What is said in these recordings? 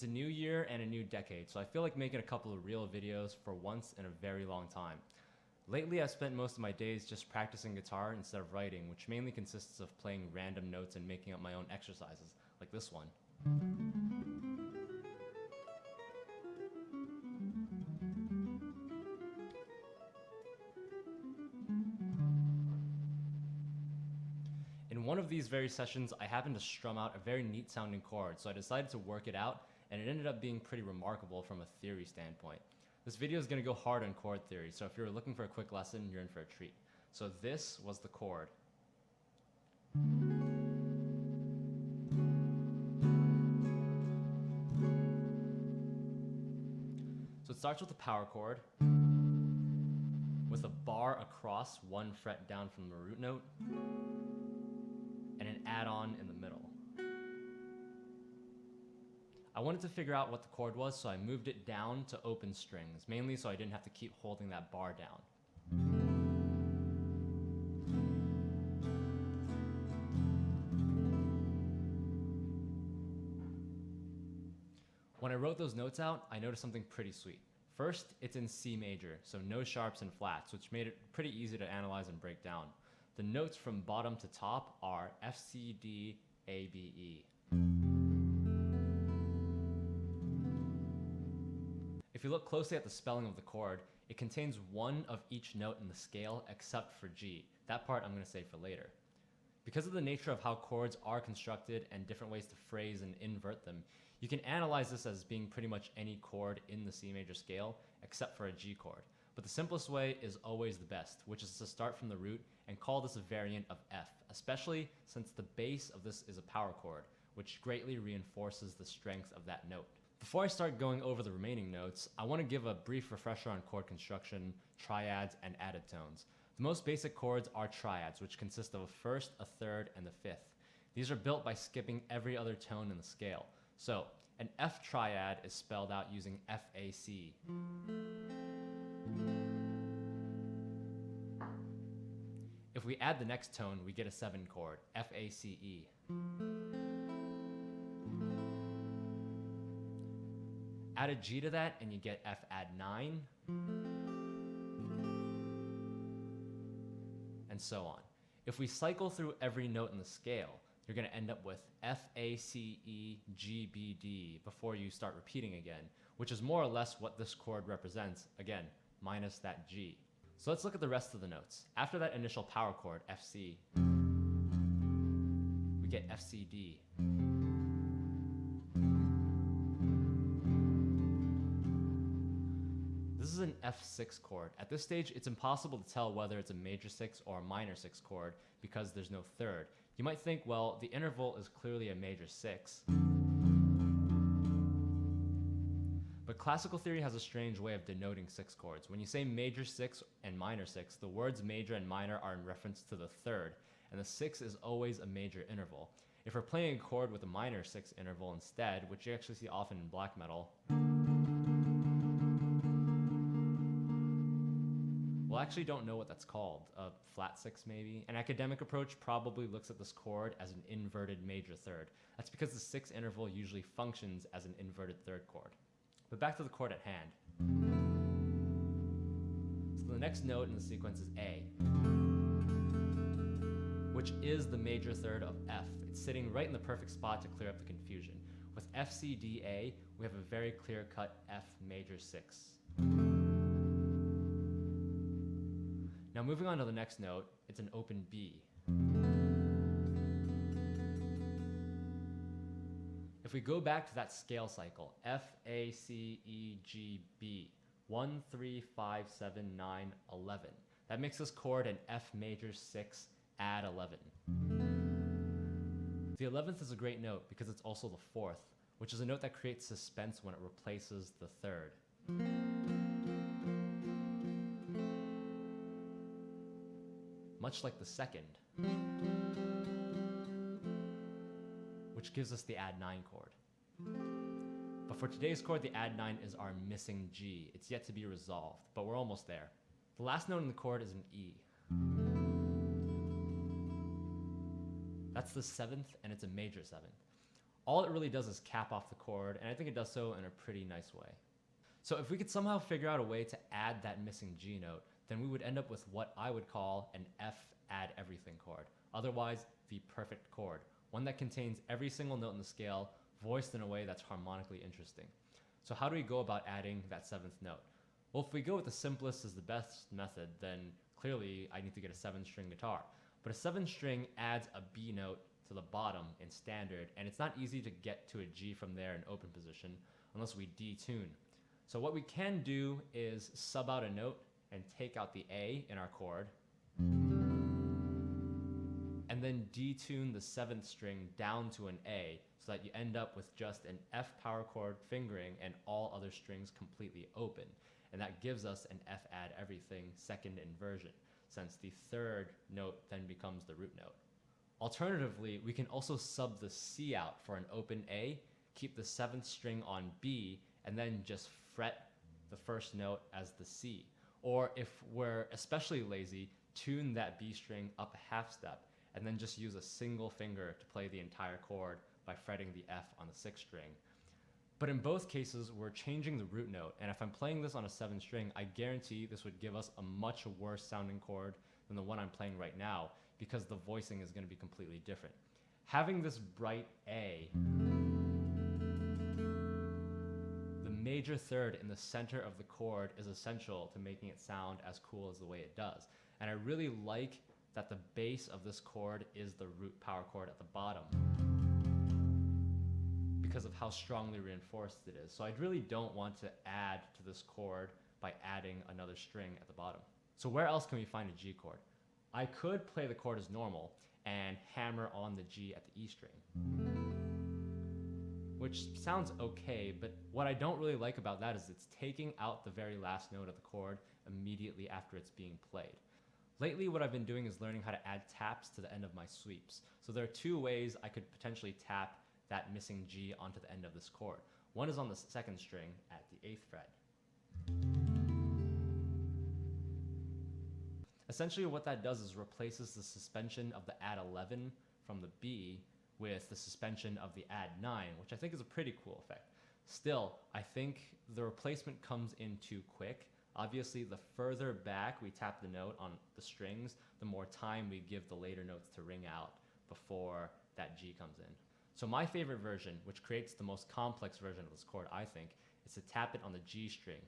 It's a new year and a new decade, so I feel like making a couple of real videos for once in a very long time. Lately, I've spent most of my days just practicing guitar instead of writing, which mainly consists of playing random notes and making up my own exercises, like this one. In one of these very sessions, I happened to strum out a very neat sounding chord, so I decided to work it out, and it ended up being pretty remarkable from a theory standpoint. This video is going to go hard on chord theory, so if you're looking for a quick lesson, you're in for a treat. So this was the chord. So it starts with a power chord, with a bar across, one fret down from the root note, and an add-on in the middle. I wanted to figure out what the chord was, so I moved it down to open strings, mainly so I didn't have to keep holding that bar down. When I wrote those notes out, I noticed something pretty sweet. First, it's in C major, so no sharps and flats, which made it pretty easy to analyze and break down. The notes from bottom to top are FCDABE. If you look closely at the spelling of the chord, it contains one of each note in the scale except for G. That part I'm going to save for later. Because of the nature of how chords are constructed and different ways to phrase and invert them, you can analyze this as being pretty much any chord in the C major scale except for a G chord. But the simplest way is always the best, which is to start from the root and call this a variant of F, especially since the base of this is a power chord, which greatly reinforces the strength of that note. Before I start going over the remaining notes, I want to give a brief refresher on chord construction, triads, and added tones. The most basic chords are triads, which consist of a first, a third, and the fifth. These are built by skipping every other tone in the scale. So, an F triad is spelled out using FAC. If we add the next tone, we get a 7 chord, FACE. Add a G to that and you get F add 9, and so on. If we cycle through every note in the scale, you're going to end up with FACEGBD before you start repeating again, which is more or less what this chord represents, again, minus that G. So let's look at the rest of the notes. After that initial power chord, FC, we get FCD. This is an F6 chord. At this stage, it's impossible to tell whether it's a major 6 or a minor 6 chord because there's no third. You might think, well, the interval is clearly a major 6. But classical theory has a strange way of denoting 6 chords. When you say major 6 and minor 6, the words major and minor are in reference to the third, and the 6 is always a major interval. If we're playing a chord with a minor 6 interval instead, which you actually see often in black metal, well, I actually don't know what that's called. A flat 6 maybe? An academic approach probably looks at this chord as an inverted major third. That's because the 6 interval usually functions as an inverted third chord. But back to the chord at hand. So the next note in the sequence is A, which is the major third of F. It's sitting right in the perfect spot to clear up the confusion. With FCDA, we have a very clear-cut F major 6. Now moving on to the next note, it's an open B. If we go back to that scale cycle, F, A, C, E, G, B, 1, 3, 5, 7, 9, 11. That makes this chord an F major 6 add 11. The 11th is a great note because it's also the 4th, which is a note that creates suspense when it replaces the 3rd. Much like the 2nd, which gives us the add 9 chord. But for today's chord, the add 9 is our missing G. It's yet to be resolved, but we're almost there. The last note in the chord is an E. That's the 7th, and it's a major 7th. All it really does is cap off the chord, and I think it does so in a pretty nice way. So if we could somehow figure out a way to add that missing G note, then we would end up with what I would call an F add everything chord, otherwise the perfect chord, one that contains every single note in the scale voiced in a way that's harmonically interesting. So how do we go about adding that seventh note? Well, if we go with the simplest as the best method, then clearly I need to get a 7-string guitar. But a 7-string adds a B note to the bottom in standard, and it's not easy to get to a G from there in open position unless we detune. So what we can do is sub out a note and take out the A in our chord, and then detune the 7th string down to an A so that you end up with just an F power chord fingering and all other strings completely open. And that gives us an F add everything second inversion, since the 3rd note then becomes the root note. Alternatively, we can also sub the C out for an open A, keep the 7th string on B, and then just fret the 1st note as the C. Or if we're especially lazy, tune that B string up a half step, and then just use a single finger to play the entire chord by fretting the F on the 6th string. But in both cases, we're changing the root note, and if I'm playing this on a 7th string, I guarantee this would give us a much worse sounding chord than the one I'm playing right now, because the voicing is going to be completely different. Having this bright A, the major 3rd in the center of the chord, is essential to making it sound as cool as the way it does. And I really like that the base of this chord is the root power chord at the bottom, because of how strongly reinforced it is. So I really don't want to add to this chord by adding another string at the bottom. So where else can we find a G chord? I could play the chord as normal and hammer on the G at the E string, which sounds okay, but what I don't really like about that is it's taking out the very last note of the chord immediately after it's being played. Lately, what I've been doing is learning how to add taps to the end of my sweeps. So there are 2 ways I could potentially tap that missing G onto the end of this chord. One is on the 2nd string at the 8th fret. Essentially what that does is replaces the suspension of the add 11 from the B with the suspension of the add 9, which I think is a pretty cool effect. Still, I think the replacement comes in too quick. Obviously, the further back we tap the note on the strings, the more time we give the later notes to ring out before that G comes in. So my favorite version, which creates the most complex version of this chord, I think, is to tap it on the G string.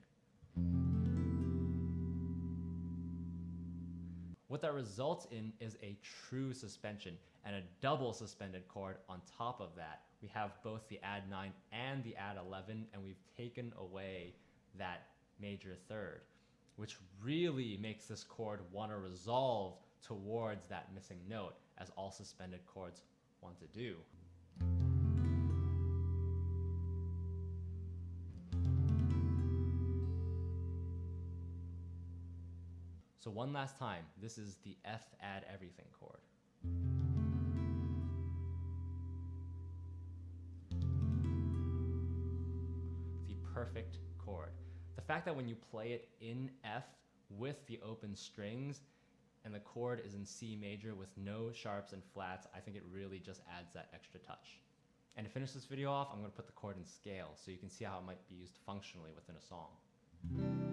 What that results in is a true suspension and a double suspended chord on top of that. We have both the add 9 and the add 11, and we've taken away that major 3rd, which really makes this chord want to resolve towards that missing note, as all suspended chords want to do. So one last time, this is the F add everything chord. The perfect chord. The fact that when you play it in F with the open strings and the chord is in C major with no sharps and flats, I think it really just adds that extra touch. And to finish this video off, I'm going to put the chord in scale so you can see how it might be used functionally within a song.